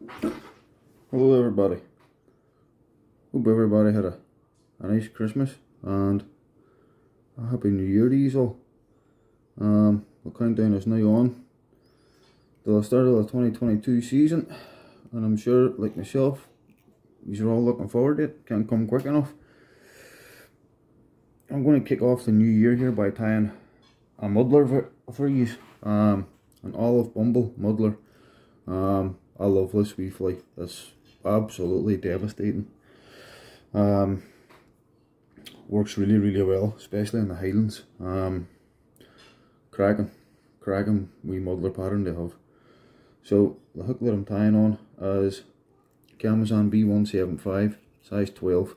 Hello everybody. Hope everybody had a nice Christmas and a happy New Year to you all. The countdown is now on to the start of the 2022 season, and I'm sure, like myself, you're all looking forward to it. Can't come quick enough. I'm going to kick off the new year here by tying a muddler for you, an olive Bumble muddler. I love this wee fly. It's absolutely devastating. Works really well, especially in the Highlands. Cracking wee muddler pattern they have. So the hook that I'm tying on is hook-kamasan B175, size 12.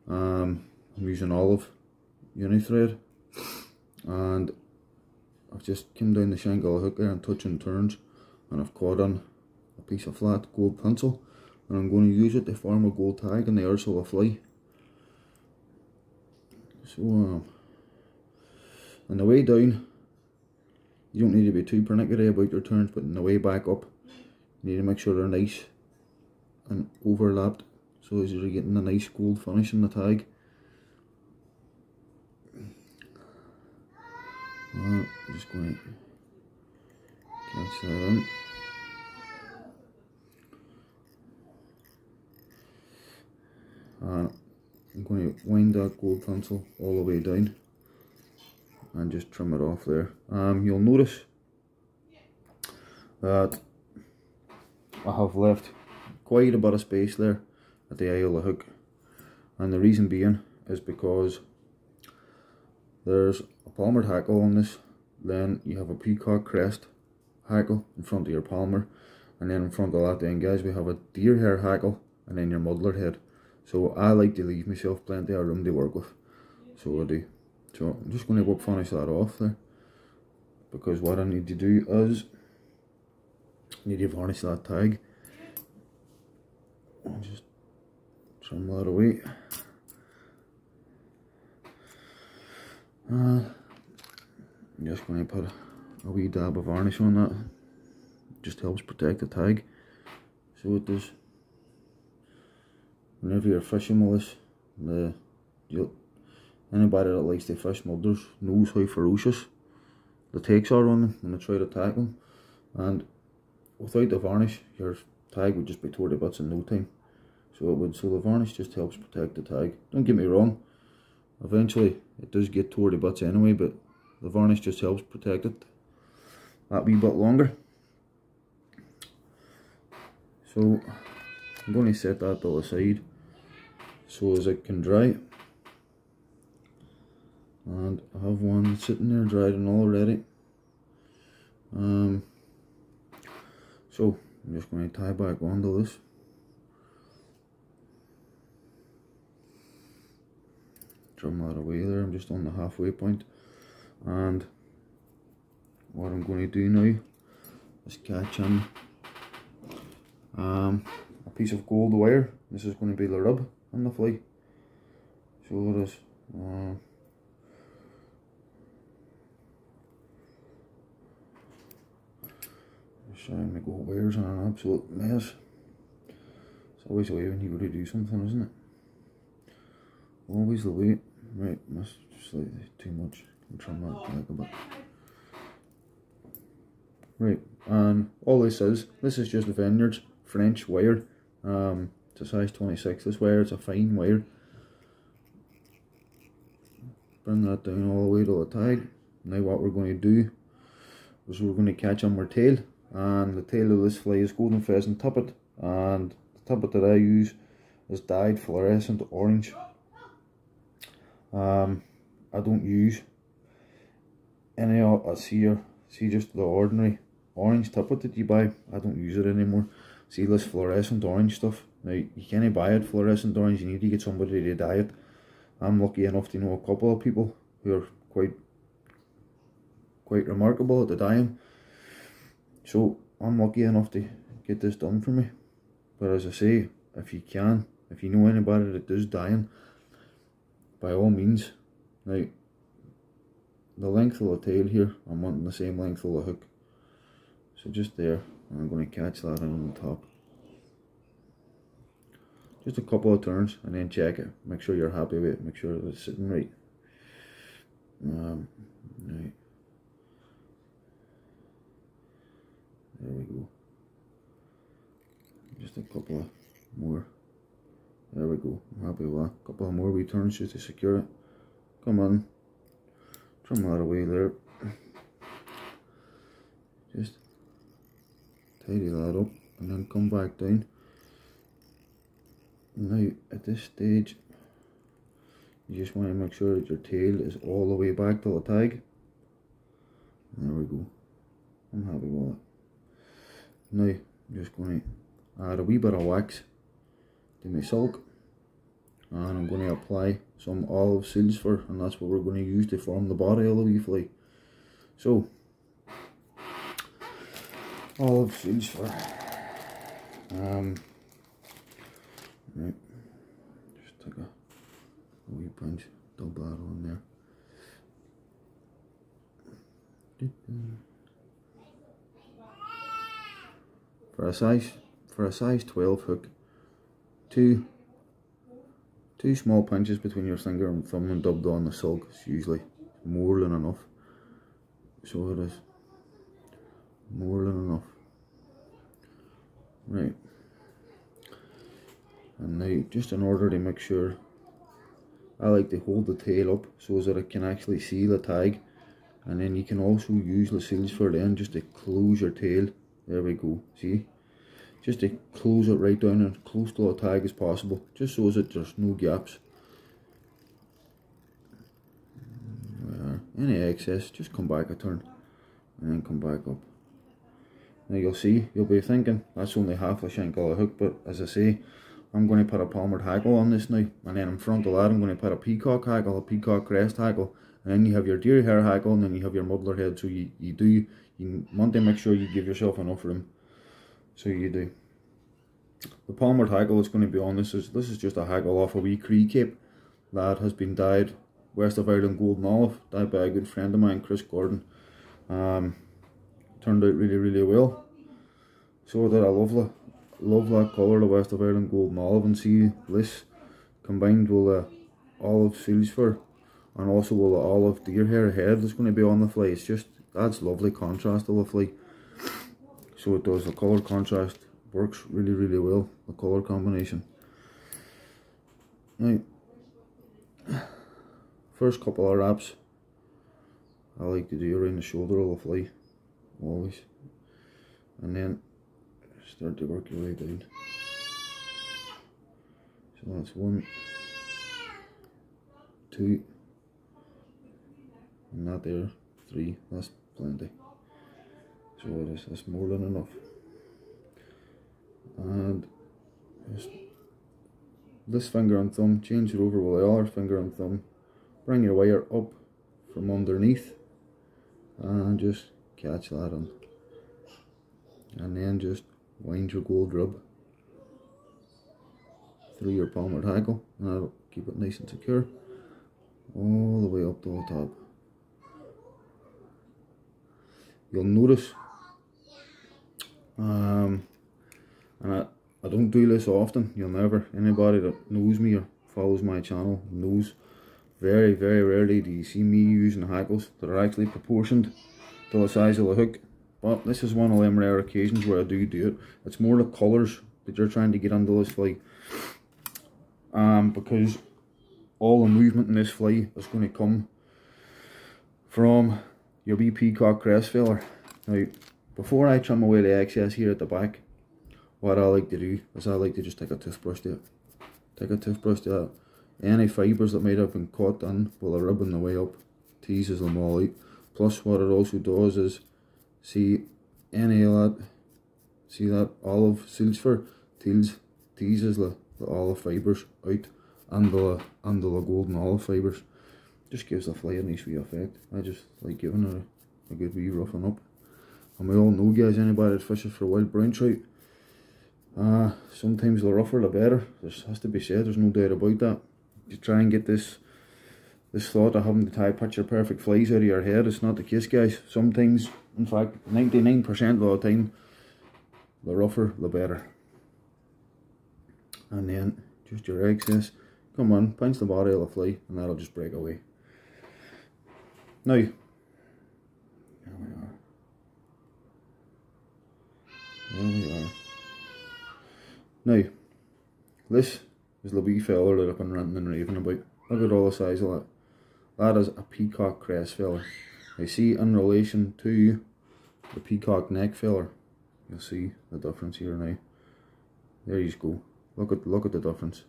I'm using olive uni thread, and I've just come down the shank of the hook there and touching turns, and I've caught on a piece of flat gold tinsel, and I'm going to use it to form a gold tag in the arse of the fly. So on the way down, you don't need to be too pernickety about your turns, but on the way back up, you need to make sure they're nice and overlapped, so as you're getting a nice gold finish in the tag. I'm just going to catch that in. And I'm going to wind that gold tinsel all the way down and just trim it off there. You'll notice that I have left quite a bit of space there at the eye of the hook, and the reason being is because there's a palmered hackle on this, then you have a peacock crest hackle in front of your palmer, and then in front of that then guys we have a deer hair hackle, and then your muddler head. So I like to leave myself plenty of room to work with, so I do. So I'm just going to finish that off there, because what I need to do is I need to varnish that tag. I'll just trim that away. I'm just going to put a wee dab of varnish on that. Just helps protect the tag, so it does. Whenever you're fishing with this, anybody that likes to fish muddlers knows how ferocious the takes are on them when they try to tackle them, and without the varnish your tag would just be tore to bits in no time. So it would. So the varnish just helps protect the tag. Don't get me wrong, eventually it does get tore to bits anyway, but the varnish just helps protect it that wee bit longer. So I'm going to set that to the side so as it can dry, and I have one sitting there dried and all already. So I'm just going to tie back onto this. Trim that away there. I'm just on the halfway point, and what I'm going to do now is catch in a piece of gold wire. This is going to be the rub on the fly. So it is. Showing my gold wires are an absolute mess. It's always the way when you go to do something, isn't it? Always the way. Right, that's slightly too much. I'll trim that back a bit. Right, and all this is just a Vineyards French wire. It's a size 26. This wire, it's a fine wire. Bring that down all the way to the tag. Now what we're going to do is we're going to catch on our tail, and the tail of this fly is golden pheasant tippet, and the tippet that I use is dyed fluorescent orange. I don't use any of, see just the ordinary orange tippet that you buy. I don't use it anymore. See this fluorescent orange stuff. Now you can't buy it fluorescent orange, you need to get somebody to dye it. I'm lucky enough to know a couple of people who are quite remarkable at the dyeing. So I'm lucky enough to get this done for me. But as I say, if you know anybody that does dyeing, by all means. Now, the length of the tail here, I'm wanting the same length of the hook. So just there, and I'm going to catch that in on the top. Just a couple of turns and then check it. Make sure you're happy with it. Make sure that it's sitting right. Right. There we go. Just a couple of more. There we go. I'm happy with that. A couple of more wee turns just to secure it. Come on. Trim that away there. Just tidy that up and then come back down. Now at this stage you just want to make sure that your tail is all the way back to the tag. There we go. I'm happy with it. Now I'm just going to add a wee bit of wax to my silk, and I'm going to apply some olive seals for, and that's what we're going to use to form the body of the wee fly. So olive seals for right, just take a wee pinch, dub that on there. For a size 12 hook, two small pinches between your finger and thumb and dubbed on the silk is usually more than enough. So it is more than enough. Right. And now, just in order to make sure, I like to hold the tail up so that it can actually see the tag, and then you can also use the seals for then just to close your tail. There we go, see? Just to close it right down and close to the tag as possible, just so that there's no gaps. Any excess, just come back a turn and then come back up. Now you'll see, you'll be thinking that's only half a shank of a hook, but as I say, I'm going to put a palmered hackle on this now, and then in front of that I'm going to put a peacock hackle, a peacock crest hackle, and then you have your deer hair hackle, and then you have your muddler head. So you want to make sure you give yourself enough room. So you do. The palmered hackle that's going to be on this is just a hackle off a wee Cree cape that has been dyed West of Ireland golden olive, dyed by a good friend of mine, Chris Gordon. Turned out really well. So that I love that colour, the West of Ireland golden olive, and see this combined with the olive seals fur and also with the olive deer hair head that's going to be on the fly. It's just, that's lovely contrast to the fly. So it does, the colour contrast works really well, the colour combination. Now, first couple of wraps I like to do around the shoulder of the fly, always, and then start to work your way down. So that's 1, 2, and that there, 3, that's plenty. So it is, that's more than enough. And just this finger and thumb, change it over with the other finger and thumb, bring your wire up from underneath and just catch that on, and then just wind your gold rub through your palmered hackle, and that'll keep it nice and secure all the way up to the top. You'll notice, and I don't do this often, you'll never, anybody that knows me or follows my channel knows, very rarely do you see me using hackles that are actually proportioned to the size of the hook. But this is one of them rare occasions where I do it. It's more the colours that you're trying to get into this fly, because all the movement in this fly is going to come from your wee peacock crest feather. Now, before I trim away the excess here at the back, what I like to do is I like to just take a toothbrush to it. Take a toothbrush to that. Any fibres that might have been caught in with a rib on the way up, teases them all out. Plus what it also does is, see any of that, see that olive seals fur, teases the olive fibres out and the golden olive fibres. Just gives the fly a nice wee effect. I just like giving it a good wee roughing up. And we all know, guys, anybody that fishes for wild brown trout, sometimes the rougher the better. This has to be said, there's no doubt about that. You try and get this thought of having to tie picture perfect flies out of your head. It's not the case, guys. Sometimes, in fact 99% of the time, the rougher the better. And then just your excess. Come on, pinch the body of the fly and that'll just break away. Now, there we are. There we are. Now, this is the wee feather that I've been ranting and raving about. Look at all the size of that. That is a peacock crest feather. You see, in relation to the peacock neck feather, you'll see the difference here now. There you go. Look at the difference.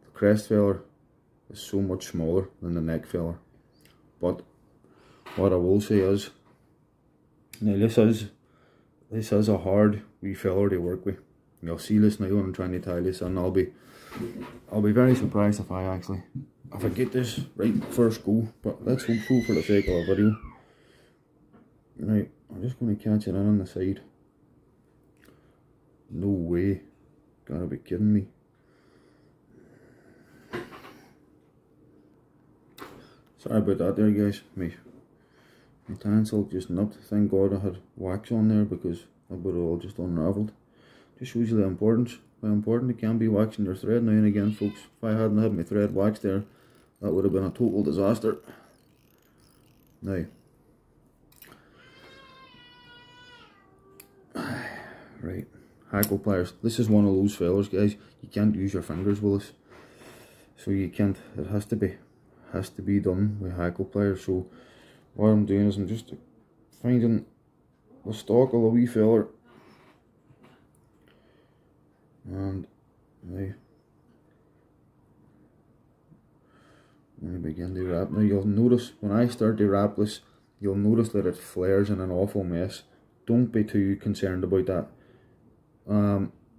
The crest feather is so much smaller than the neck feather. But what I will say is, now this is a hard wee feather to work with. You'll see this now when I'm trying to tie this, and I'll be very surprised if I get this right first go. But let's hope so for the sake of the video. Right, I'm just going to catch it in on the side. No way. Gotta be kidding me. Sorry about that there, guys. My tinsel just nipped. Thank God I had wax on there, because that would have all just unravelled. Just shows you the importance, how important it can be waxing your thread now and again, folks. If I hadn't had my thread waxed there, that would have been a total disaster. Now, right, hackle pliers. This is one of those feathers, guys. You can't use your fingers with this, so you can't. It has to be done with hackle pliers. So what I'm doing is I'm just finding the stalk of the wee feather, and now when I begin to wrap. Now you'll notice when I start to wrap this, you'll notice that it flares in an awful mess. Don't be too concerned about that.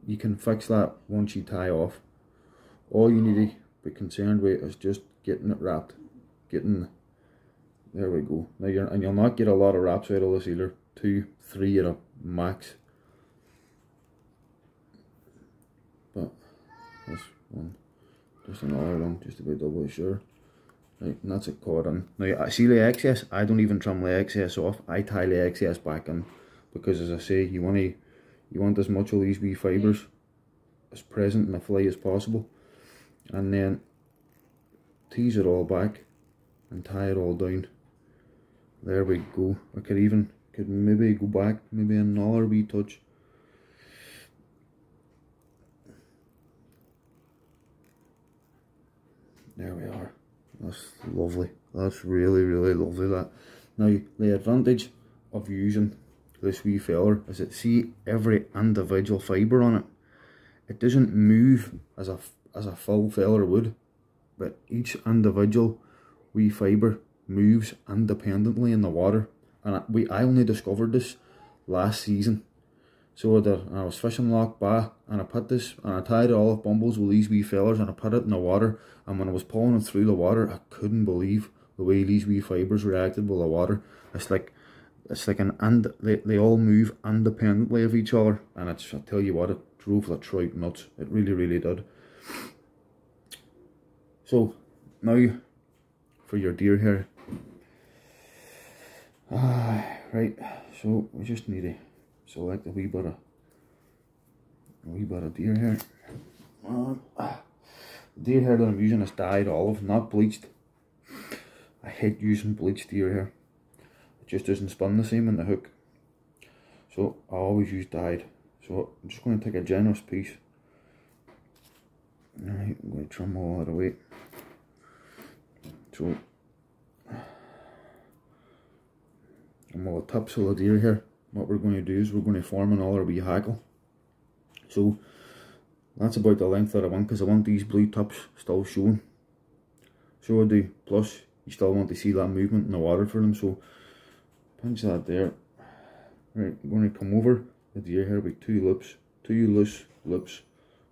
You can fix that once you tie off. All you need to be concerned with is just getting it wrapped. There we go. Now you'll not get a lot of wraps out of this either. 2, 3 at a max. But this one, just another one, just to be doubly sure. Right, and that's it caught in. Now I see the excess. I don't even trim the excess off. I tie the excess back in, because as I say, you want as much of these wee fibres as present in the fly as possible, and then tease it all back and tie it all down. There we go. I could maybe go back maybe another wee touch. There we are. That's lovely. That's really, really lovely, that. Now, the advantage of using this wee feather is that, see every individual fibre on it. It doesn't move as a full feather would, but each individual wee fibre moves independently in the water. And I only discovered this last season. So I was fishing Loch Ba, and I put this, and I tied all of bumbles with these wee feathers, and I put it in the water, and when I was pulling it through the water, I couldn't believe the way these wee fibres reacted with the water. It's like they all move independently of each other, and I tell you what, it drove the trout nuts. It really, really did. So now for your deer hair. Right, so we just need to select a wee bit of deer hair. The deer hair that I'm using is dyed olive, not bleached. I hate using bleached deer hair. It just doesn't spin the same in the hook. So I always use dyed. So I'm just going to take a generous piece. Alright, I'm going to trim all that away. So, and with the tips of the deer hair, what we're going to do is we're going to form another wee hackle. So that's about the length that I want, because I want these blue tips still showing. So I do. Plus you still want to see that movement in the water for them. So pinch that there. Right, I'm going to come over the deer hair with two loose loops.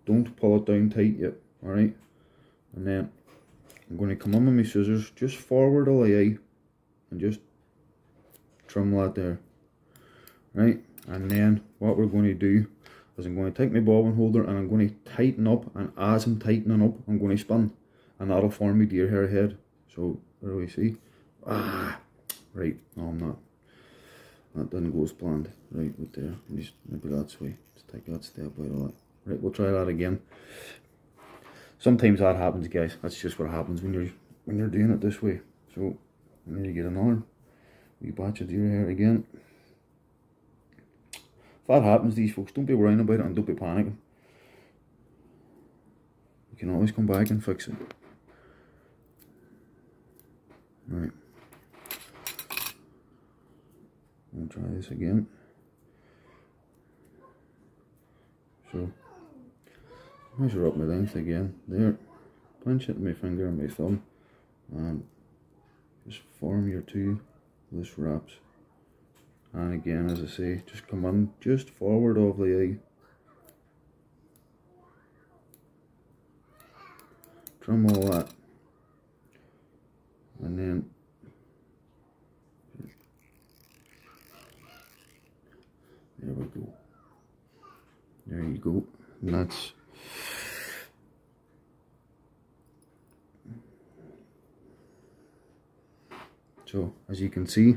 Don't pull it down tight yet. Alright, and then I'm going to come in with my scissors just forward a eye and just trim that there. Right, and then what we're going to do is I'm going to take my bobbin holder and I'm going to tighten up, and as I'm tightening up I'm going to spin, and that'll form my deer hair head. So there we see. Right, no I'm not. That didn't go as planned. Right, with there. Just maybe that's way. Let's take that step out of that. Right, we'll try that again. sometimes that happens, guys. That's just what happens when you're doing it this way. So I need to get another wee batch of deer hair again. If that happens, these folks, don't be worrying about it and don't be panicking. You can always come back and fix it. Right. I'll try this again. So measure up my length again. There. Pinch it with my finger and my thumb. And just form your 2 loose wraps. And again, as I say, just come on just forward of the eye. Trim all that. And then there we go. There you go. And that's so, as you can see,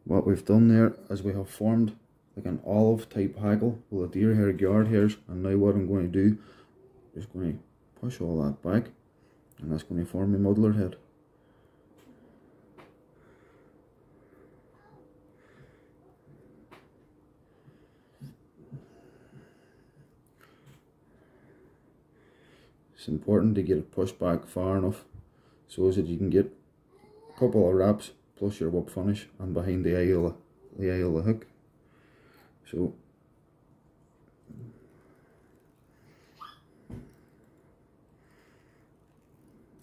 what we've done there is we have formed like an olive type hackle with the deer hair guard hairs, and now what I'm going to do is going to push all that back, and that's going to form my muddler head. It's important to get it pushed back far enough so as that you can get a couple of wraps plus your whip finish and behind the eye of the hook. So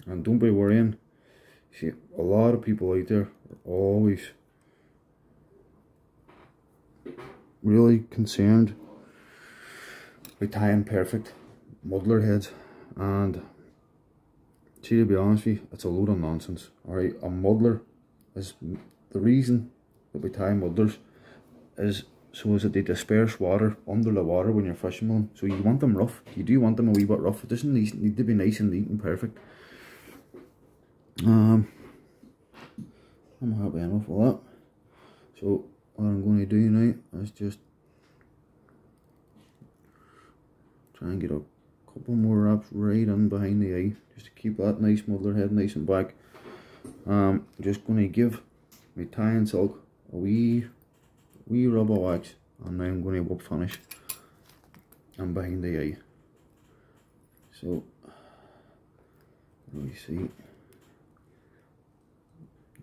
and don't be worrying. See, a lot of people out there are always really concerned with tying perfect muddler heads, and see, to be honest with you, it's a load of nonsense. Alright, a muddler is the reason that we tie muddlers is so as that they disperse water under the water when you're fishing with them. So you want them rough. You do want them a wee bit rough. It doesn't need to be nice and neat and perfect. I'm happy enough with that. So what I'm going to do now is just try and get a couple more wraps right in behind the eye, just to keep that nice muddler head nice and back. Just going to give my tying silk a wee rub of wax, and now I'm going to whip finish and behind the eye. So let me see,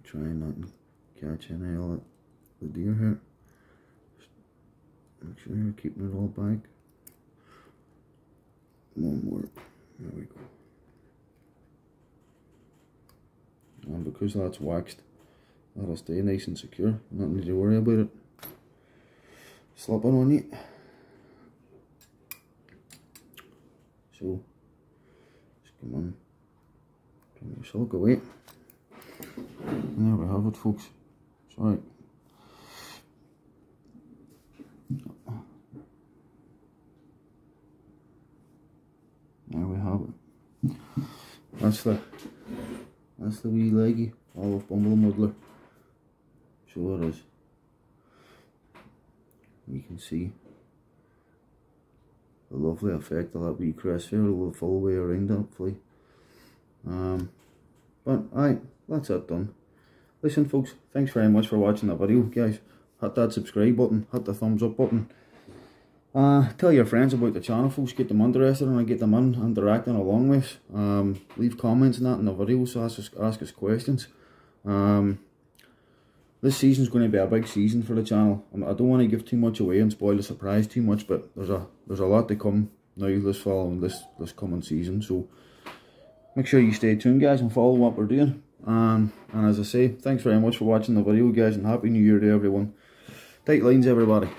try not to catch any of the deer hair. Just make sure you're keeping it all back. One more, there we go. And because that's waxed, that'll stay nice and secure. Nothing need to worry about it slipping on you. So just come on, turn your silk away, and there we have it, folks. Sorry. There we have it. That's the wee leggy olive Bumble muddler. So it is. You can see the lovely effect of that wee crest there, the full way around, hopefully. But aye, that's it done. Listen, folks, thanks very much for watching the video, guys. Hit that subscribe button, hit the thumbs up button. Tell your friends about the channel, folks. Get them interested and get them interacting along with. Leave comments and that in the videos, so ask us questions. This season's going to be a big season for the channel. I don't want to give too much away and spoil the surprise too much, but there's a lot to come now this fall and this coming season. So make sure you stay tuned, guys, and follow what we're doing. And as I say, thanks very much for watching the video, guys, and Happy New Year to everyone. Tight lines, everybody.